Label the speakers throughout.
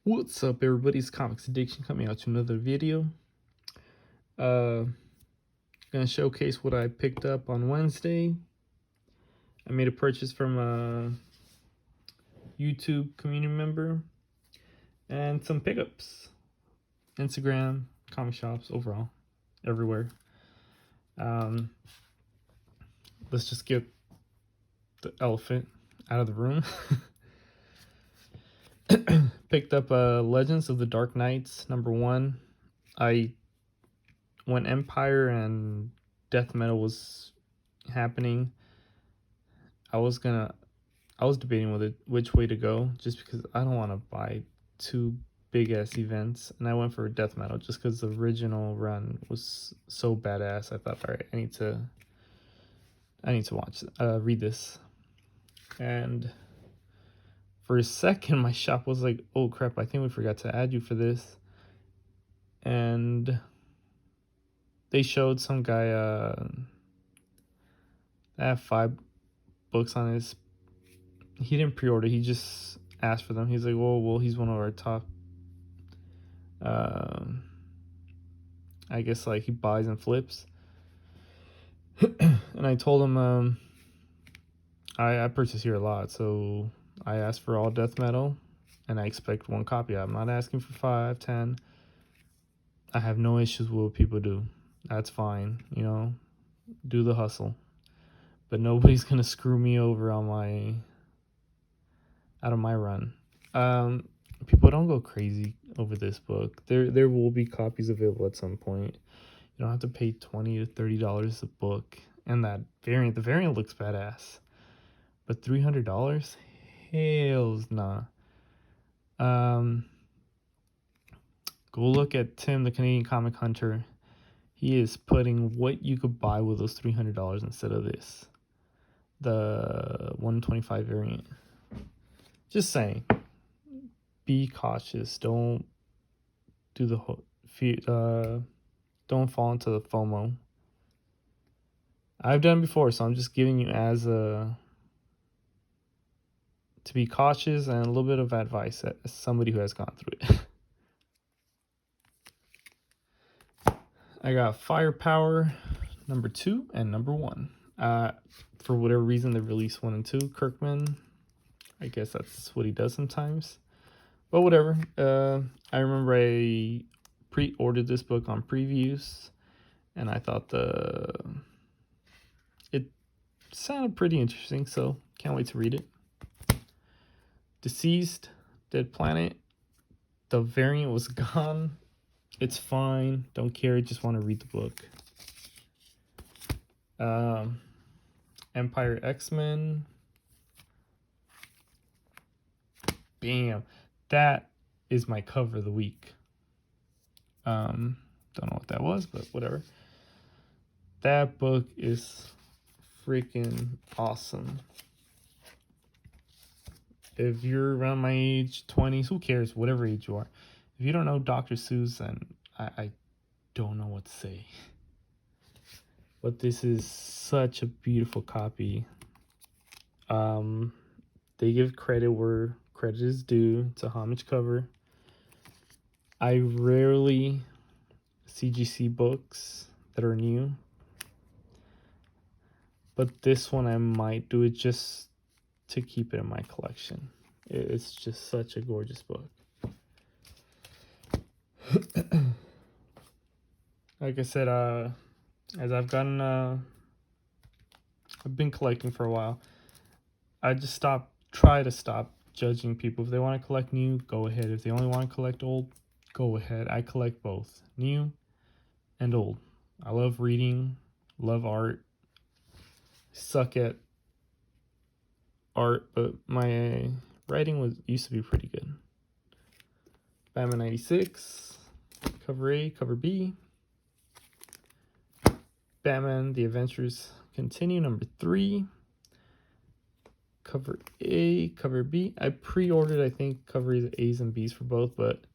Speaker 1: What's up, everybody's Comics Addiction coming out to another video. Gonna showcase what I picked up on Wednesday. I made a purchase from a YouTube community member and some pickups. Instagram, comic shops, overall, everywhere. Let's just get the elephant out of the room. Picked up Legends of the Dark Knights #1. When Empire and Death Metal was happening, I was debating with it which way to go, just because I don't want to buy two big ass events, and I went for Death Metal just because the original run was so badass. I thought, all right, I need to read this, and for a second my shop was like, oh crap, I think we forgot to add you for this, and they showed some guy that had 5 books on his. He didn't pre-order, he just asked for them. He's like, well, he's one of our top, I guess, like, he buys and flips. And I told him, I purchase here a lot, so I asked for all Death Metal, and I expect 1 copy. I'm not asking for 5, 10. I have no issues with what people do. That's fine, you know, do the hustle. But nobody's gonna screw me over out of my run. People don't go crazy over this book. There will be copies available at some point. You don't have to pay $20 to $30 a book. And the variant looks badass. But $300? Hells nah. Go look at Tim, the Canadian Comic Hunter. He is putting what you could buy with those $300 instead of this, the 125 variant. Just saying, be cautious. Don't do don't fall into the FOMO. I've done it before, so I'm just giving you to be cautious and a little bit of advice as somebody who has gone through it. I got Firepower #2 and #1. For whatever reason, they released 1 and 2. Kirkman, I guess that's what he does sometimes. But whatever. I remember I pre-ordered this book on previews, and I thought it sounded pretty interesting, so can't wait to read it. Deceased, Dead Planet. The variant was gone. It's fine. Don't care. Just want to read the book. Empire X-Men. Bam. That is my cover of the week. Don't know what that was, but whatever. That book is freaking awesome. If you're around my age, 20s, who cares, whatever age you are. If you don't know Dr. Seuss, then I don't know what to say. But this is such a beautiful copy. They give credit where credit is due. It's a homage cover. I rarely CGC books that are new, but this one I might do it just to keep it in my collection. It's just such a gorgeous book. Like I said, as I've been collecting for a while. I just try to stop judging people. If they want to collect new, go ahead. If they only want to collect old, go ahead. I collect both, new and old. I love reading, love art. Suck at art, but my writing used to be pretty good. Batman 96, cover A, cover B. Batman, The Adventures Continue, #3. Cover A, cover B. I pre-ordered, I think, cover A's and B's for both, but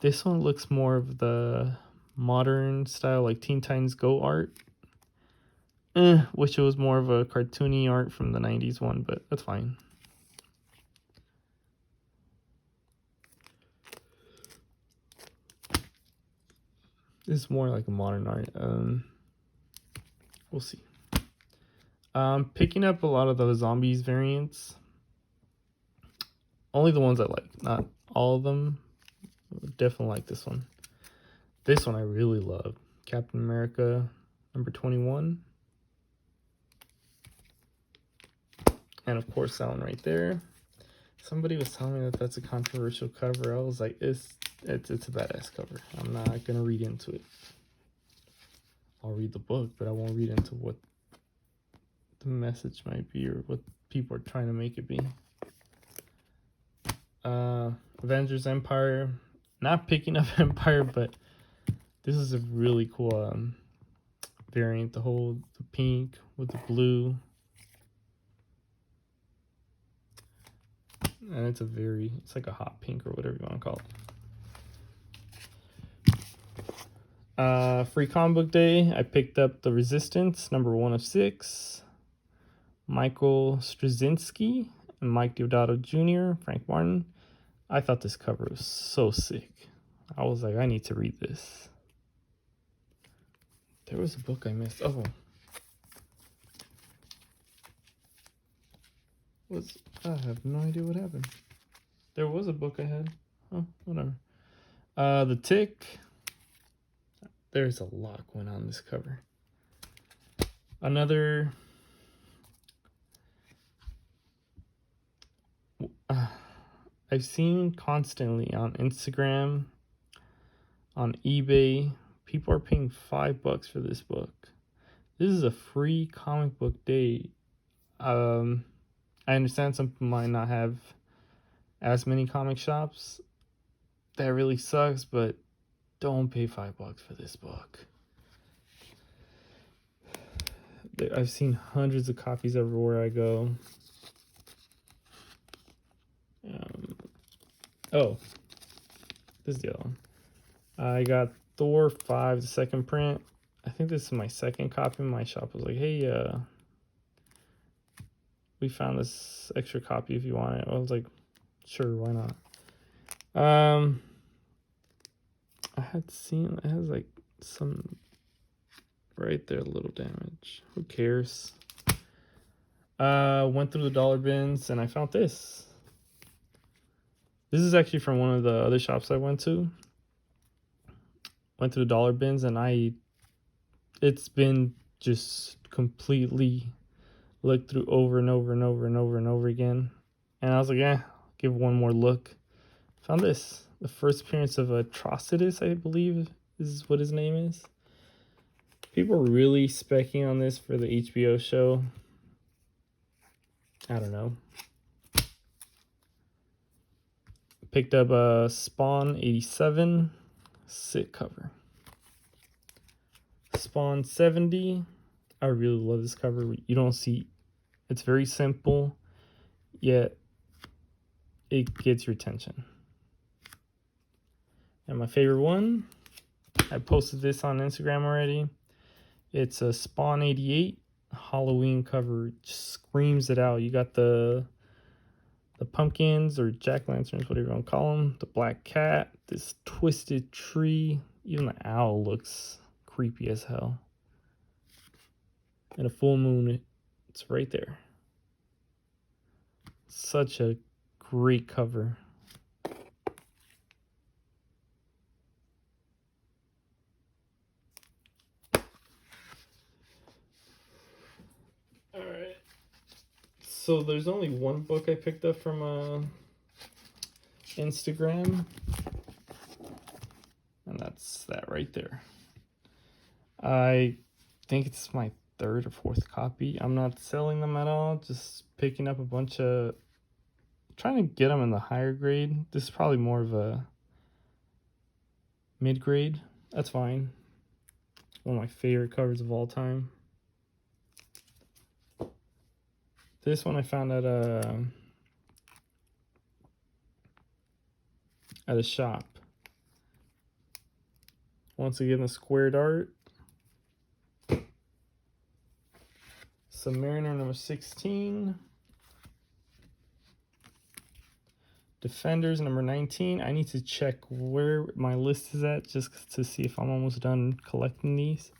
Speaker 1: this one looks more of the modern style, like Teen Titans Go art. Wish it was more of a cartoony art from the 90s one, but that's fine. This is more like a modern art. We'll see. Picking up a lot of those zombies variants. Only the ones I like, not all of them. Definitely like this one. This one I really love. Captain America number 21. And of course that one right there. Somebody was telling me that that's a controversial cover. I was like, it's a badass cover. I'm not gonna read into it. I'll read the book, but I won't read into what the message might be or what people are trying to make it be. Avengers Empire. Not picking up Empire, but this is a really cool variant. The pink with the blue. And it's like a hot pink or whatever you want to call it. Free comic book day. I picked up The Resistance, number 1 of 6. Michael Straczynski and Mike Deodato Jr., Frank Martin. I thought this cover was so sick. I was like, I need to read this. There was a book I missed. Oh. I have no idea what happened. There was a book I had. Oh, whatever. The Tick. There's a lot going on in this cover. Another... I've seen constantly on Instagram, on eBay, people are paying $5 for this book. This is a free comic book day. I understand some people might not have as many comic shops. That really sucks, but don't pay $5 for this book. I've seen hundreds of copies everywhere I go. This is the other one. I got Thor 5, the second print. I think this is my second copy. My shop was like, hey, we found this extra copy if you want it. I was like, sure, why not? I had seen, it has like some right there, a little damage. Who cares? Went through the dollar bins and I found this. This is actually from one of the other shops I went to. Went through the dollar bins and it's been just completely looked through over and over and over and over and over again. And I was like, give one more look. Found this. The first appearance of Atrocitus, I believe is what his name is. People are really specking on this for the HBO show. I don't know. Picked up Spawn 87. Sick cover. Spawn 70. I really love this cover. You don't see... It's very simple, yet it gets your attention. And my favorite one, I posted this on Instagram already. It's a Spawn 88 Halloween cover. Just screams it out. You got the pumpkins or jack-lanterns, whatever you want to call them. The black cat, this twisted tree. Even the owl looks creepy as hell. And a full moon, it's right there. Such a great cover. Alright. So there's only one book I picked up from Instagram. And that's that right there. I think it's my 3rd or 4th copy. I'm not selling them at all. Just picking up a bunch of... Trying to get them in the higher grade. This is probably more of a mid-grade. That's fine. One of my favorite covers of all time. This one I found at a shop. Once again, the squared art. Submariner number 16. Defenders number 19. I need to check where my list is at just to see if I'm almost done collecting these.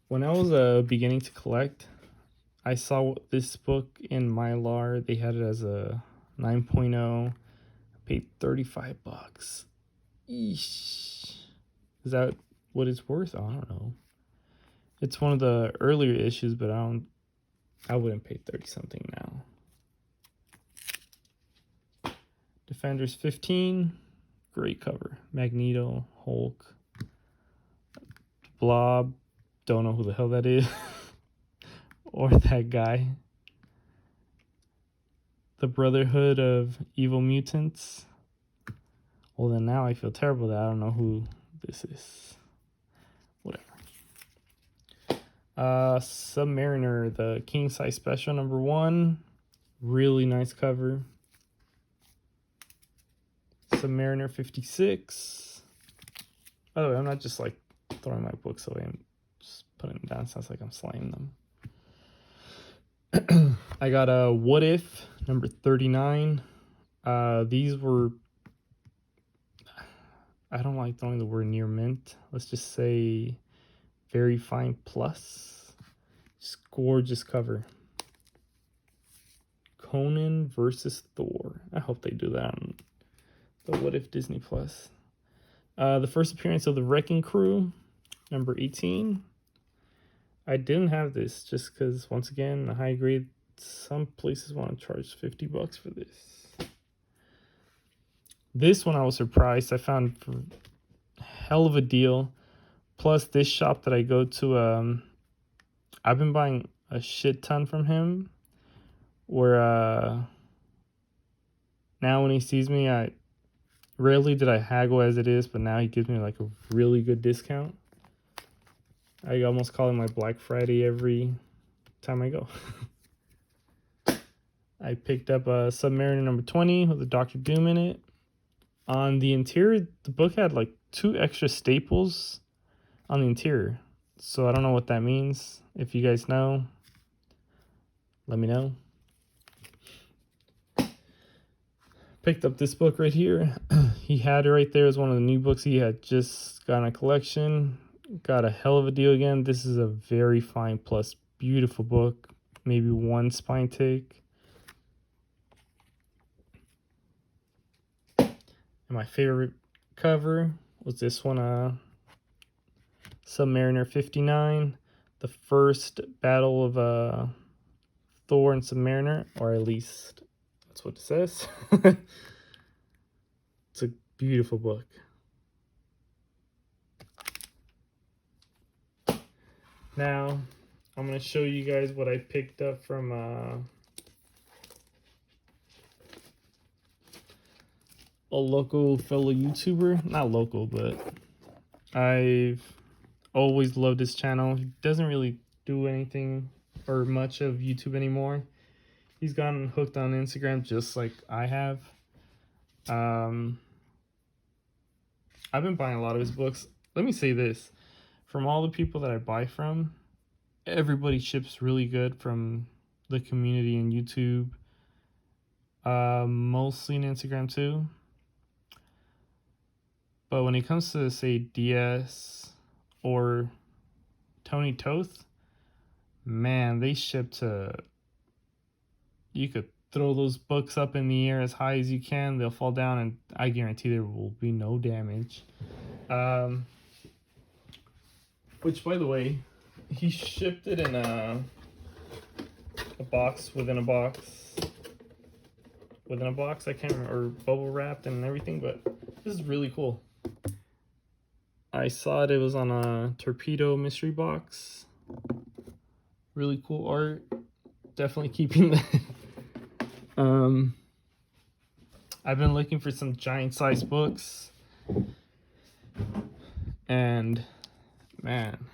Speaker 1: When I was beginning to collect, I saw this book in Mylar. They had it as a 9.0. I paid 35 bucks. Eesh. Is that what it's worth? I don't know. It's one of the earlier issues, but I wouldn't pay 30 something now. Defenders 15, great cover. Magneto, Hulk, Blob, don't know who the hell that is, or that guy. The Brotherhood of Evil Mutants. Well, then now I feel terrible that I don't know who this is. Whatever. Submariner, the King Size Special number 1. Really nice cover. Submariner 56. By the way, I'm not just like throwing my books away. I'm just putting them down. Sounds like I'm slaying them. I got a What If number 39. These were, I don't like throwing the word near mint. Let's just say very fine plus. Just gorgeous cover. Conan versus Thor. I hope they do that on the What If Disney Plus. The first appearance of the Wrecking Crew, number 18. I didn't have this just because, once again, the high grade, some places want to charge 50 bucks for this. This one I was surprised. I found for hell of a deal. Plus, this shop that I go to, I've been buying a shit ton from him. Where now when he sees me, rarely did I haggle as it is, but now he gives me like a really good discount. I almost call it my Black Friday every time I go. I picked up a Submariner number 20 with a Dr. Doom in it. On the interior, the book had like 2 extra staples on the interior. So I don't know what that means. If you guys know, let me know. Picked up this book right here. He had it right there as one of the new books he had just got in a collection. Got a hell of a deal again. This is a very fine plus beautiful book. Maybe 1 spine take. And my favorite cover was this one, Submariner 59. The first battle of Thor and Submariner, or at least that's what it says. It's a beautiful book. Now, I'm going to show you guys what I picked up from a local fellow YouTuber. Not local, but I've always loved his channel. He doesn't really do anything or much of YouTube anymore. He's gotten hooked on Instagram just like I have. I've been buying a lot of his books. Let me say this. From all the people that I buy from, everybody ships really good from the community in YouTube. Mostly in Instagram too. But when it comes to, say, DS or Tony Toth, man, they ship to... You could throw those books up in the air as high as you can. They'll fall down, and I guarantee there will be no damage. Which, by the way, he shipped it in a box within a box. Within a box, I can't remember, or bubble wrapped and everything, but this is really cool. I saw it was on a Torpedo mystery box. Really cool art. Definitely keeping that. I've been looking for some giant size books. And man,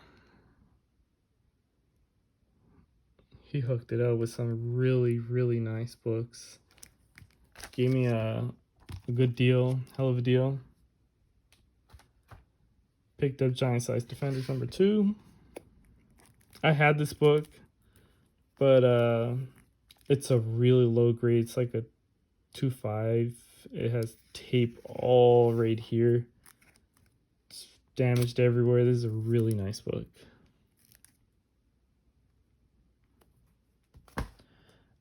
Speaker 1: he hooked it up with some really, really nice books. Gave me a good deal, hell of a deal. Picked up Giant Size Defenders number 2. I had this book, but it's a really low grade. It's like a 2.5. It has tape all right here. It's damaged everywhere. This is a really nice book.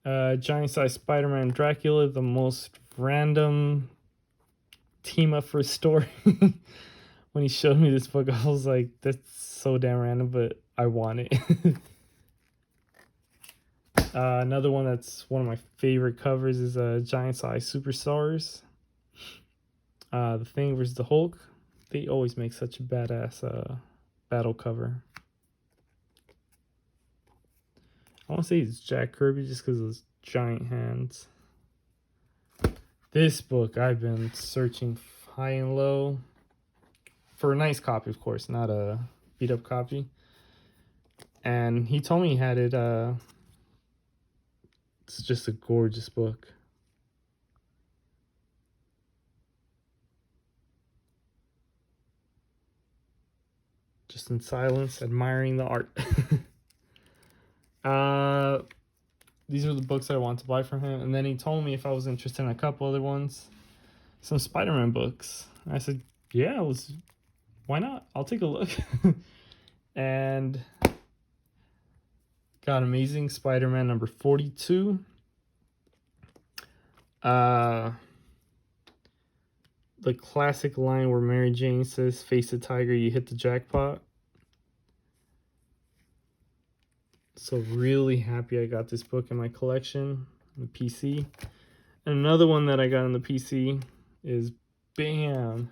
Speaker 1: Giant size Spider-Man Dracula, the most random team up for a story. When he showed me this book, I was like, that's so damn random, but I want it. Another one that's one of my favorite covers is Giant Size Superstars. The Thing versus the Hulk. They always make such a badass battle cover. I want to say it's Jack Kirby just because of his giant hands. This book, I've been searching high and low for a nice copy, of course, not a beat up copy. And he told me he had it. It's just a gorgeous book. Just in silence, admiring the art. These are the books I want to buy from him. And then he told me if I was interested in a couple other ones, some Spider-Man books. I said, yeah, why not? I'll take a look. And got Amazing Spider-Man number 42. The classic line where Mary Jane says, "Face the tiger, you hit the jackpot." So really happy I got this book in my collection, the PC. And another one that I got on the PC is bam,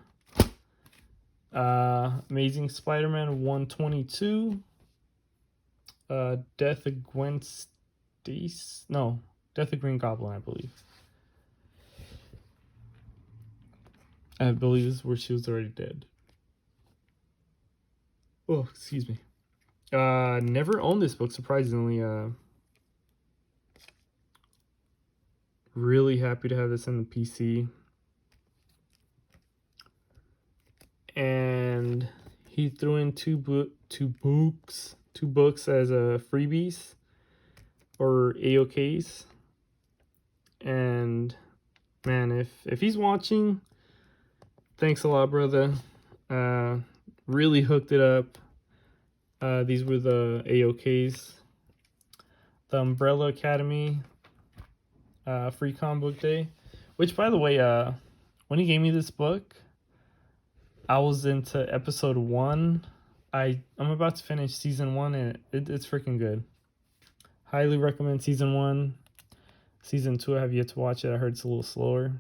Speaker 1: Amazing Spider-Man 122. Death of Gwen Stacy. No, Death of Green Goblin, I believe. I believe this is where she was already dead. Oh, excuse me. Never owned this book, surprisingly. Really happy to have this in the PC. And he threw in two books as freebies or AOKs. And man, if he's watching, thanks a lot, brother. Really hooked it up. These were the AOKs. The Umbrella Academy free comic book day. Which, by the way, when he gave me this book, I was into episode 1. I'm about to finish season 1, and it's freaking good. Highly recommend season 1. Season 2, I have yet to watch it. I heard it's a little slower.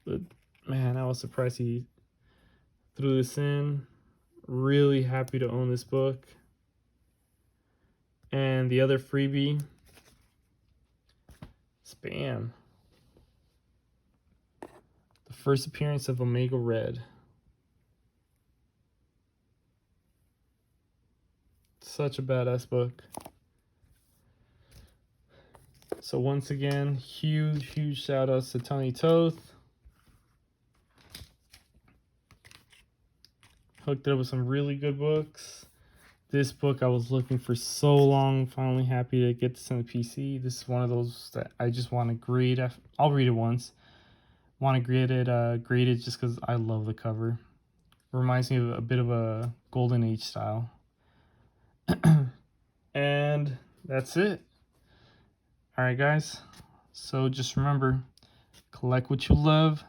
Speaker 1: But, man, I was surprised he threw this in. Really happy to own this book. And the other freebie, spam. The first appearance of Omega Red. Such a badass book. So once again, huge shout outs to Tony Toth. Hooked it up with some really good books. This book I was looking for so long. Finally happy to get this on the PC. This is one of those that I just want to grade. I'll read it once. Want to grade it just because I love the cover. Reminds me of a bit of a Golden Age style. And that's it. Alright, guys. So just remember, collect what you love.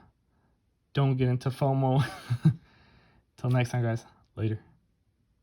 Speaker 1: Don't get into FOMO. Till next time, guys. Later.